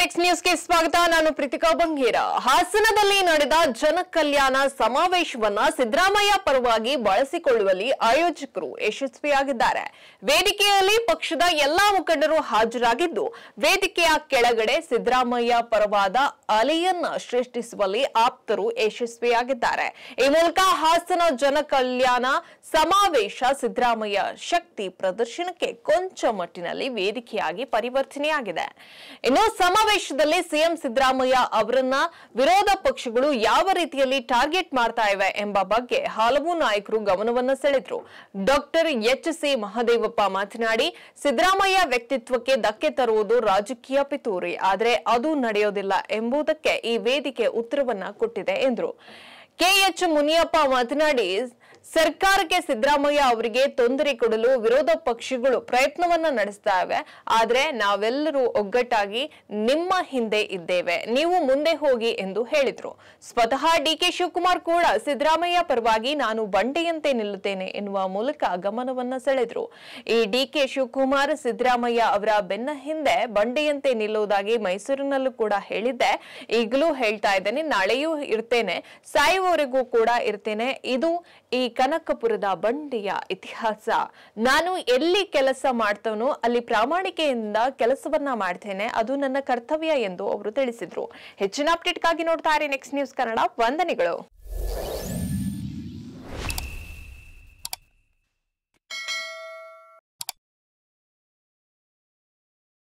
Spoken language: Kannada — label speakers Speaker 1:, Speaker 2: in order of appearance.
Speaker 1: ನೆಕ್ಸ್ಟ್ ನ್ಯೂಸ್ಗೆ ಸ್ವಾಗತ. ನಾನು ಪ್ರೀತಿಕಾ ಬಂಗೇರ. ಹಾಸನದಲ್ಲಿ ನಡೆದ ಜನಕಲ್ಯಾಣ ಸಮಾವೇಶವನ್ನ ಸಿದ್ದರಾಮಯ್ಯ ಪರವಾಗಿ ಬಳಸಿಕೊಳ್ಳುವಲ್ಲಿ ಆಯೋಜಕರು ಯಶಸ್ವಿಯಾಗಿದ್ದಾರೆ. ವೇದಿಕೆಯಲ್ಲಿ ಪಕ್ಷದ ಎಲ್ಲಾ ಮುಖಂಡರು ಹಾಜರಾಗಿದ್ದು, ವೇದಿಕೆಯ ಕೆಳಗಡೆ ಸಿದ್ದರಾಮಯ್ಯ ಪರವಾದ ಅಲೆಯನ್ನ ಸೃಷ್ಟಿಸುವಲ್ಲಿ ಆಪ್ತರು ಯಶಸ್ವಿಯಾಗಿದ್ದಾರೆ. ಈ ಮೂಲಕ ಹಾಸನ ಜನಕಲ್ಯಾಣ ಸಮಾವೇಶ ಸಿದ್ದರಾಮಯ್ಯ ಶಕ್ತಿ ಪ್ರದರ್ಶನಕ್ಕೆ ಕೊಂಚ ಮಟ್ಟಿನಲ್ಲಿ ವೇದಿಕೆಯಾಗಿ ಪರಿವರ್ತನೆಯಾಗಿದೆ. ಇನ್ನು ಸಮಾವೇಶದಲ್ಲಿ ಸಿಎಂ ಸಿದ್ದರಾಮಯ್ಯ ಅವರನ್ನ ವಿರೋಧ ಪಕ್ಷಗಳು ಯಾವ ರೀತಿಯಲ್ಲಿ ಟಾರ್ಗೆಟ್ ಮಾಡ್ತಾ ಇವೆ ಎಂಬ ಬಗ್ಗೆ ಹಲವು ನಾಯಕರು ಗಮನವನ್ನು ಸೆಳೆದ್ರು. ಡಾಕ್ಟರ್ ಎಚ್.ಸಿ. ಮಹದೇವಪ್ಪ ಮಾತನಾಡಿ, ಸಿದ್ದರಾಮಯ್ಯ ವ್ಯಕ್ತಿತ್ವಕ್ಕೆ ಧಕ್ಕೆ ತರುವುದು ರಾಜಕೀಯ ಪಿತೂರಿ, ಆದರೆ ಅದು ನಡೆಯೋದಿಲ್ಲ ಎಂಬುದಕ್ಕೆ ಈ ವೇದಿಕೆ ಉತ್ತರವನ್ನ ಕೊಟ್ಟಿದೆ ಎಂದರು. ಕೆ.ಎಚ್. ಮುನಿಯಪ್ಪ ಮಾತನಾಡಿ, ಸರ್ಕಾರಕ್ಕೆ ಸಿದ್ದರಾಮಯ್ಯ ಅವರಿಗೆ ತೊಂದರೆ ಕೊಡಲು ವಿರೋಧ ಪಕ್ಷಗಳು ಪ್ರಯತ್ನವನ್ನ ನಡೆಸ್ತಾ ಇವೆ. ಆದ್ರೆ ನಾವೆಲ್ಲರೂ ಒಗ್ಗಟ್ಟಾಗಿ ನಿಮ್ಮ ಹಿಂದೆ ಇದ್ದೇವೆ, ನೀವು ಮುಂದೆ ಹೋಗಿ ಎಂದು ಹೇಳಿದ್ರು. ಸ್ವತಃ ಡಿ.ಕೆ. ಶಿವಕುಮಾರ್ ಕೂಡ ಸಿದ್ದರಾಮಯ್ಯ ಪರವಾಗಿ ನಾನು ಬಂಡೆಯಂತೆ ನಿಲ್ಲುತ್ತೇನೆ ಎನ್ನುವ ಮೂಲಕ ಗಮನವನ್ನ ಸೆಳೆದ್ರು. ಈ ಡಿ.ಕೆ. ಶಿವಕುಮಾರ್ ಸಿದ್ದರಾಮಯ್ಯ ಅವರ ಬೆನ್ನ ಹಿಂದೆ ಬಂಡೆಯಂತೆ ನಿಲ್ಲುವುದಾಗಿ ಮೈಸೂರಿನಲ್ಲೂ ಕೂಡ ಹೇಳಿದ್ದೆ, ಈಗಲೂ ಹೇಳ್ತಾ ಇದ್ದೇನೆ, ನಾಳೆಯೂ ಇರ್ತೇನೆ, ಸಾಯುವವರೆಗೂ ಕೂಡ ಇರ್ತೇನೆ. ಇದು ಈ ಕನಕಪುರದ ಬಂಡೆಯ ಇತಿಹಾಸ. ನಾನು ಎಲ್ಲಿ ಕೆಲಸ ಮಾಡ್ತೇನೋ ಅಲ್ಲಿ ಪ್ರಾಮಾಣಿಕೆಯಿಂದ ಕೆಲಸವನ್ನ ಮಾಡ್ತೇನೆ, ಅದು ನನ್ನ ಕರ್ತವ್ಯ ಎಂದು ಅವರು ತಿಳಿಸಿದ್ರು. ಹೆಚ್ಚಿನ ಅಪ್ಡೇಟ್ಗಾಗಿ ನೋಡ್ತಾ ಇರಿ ನೆಕ್ಸ್ಟ್ ನ್ಯೂಸ್ ಕನ್ನಡ. ವಂದನೆಗಳು.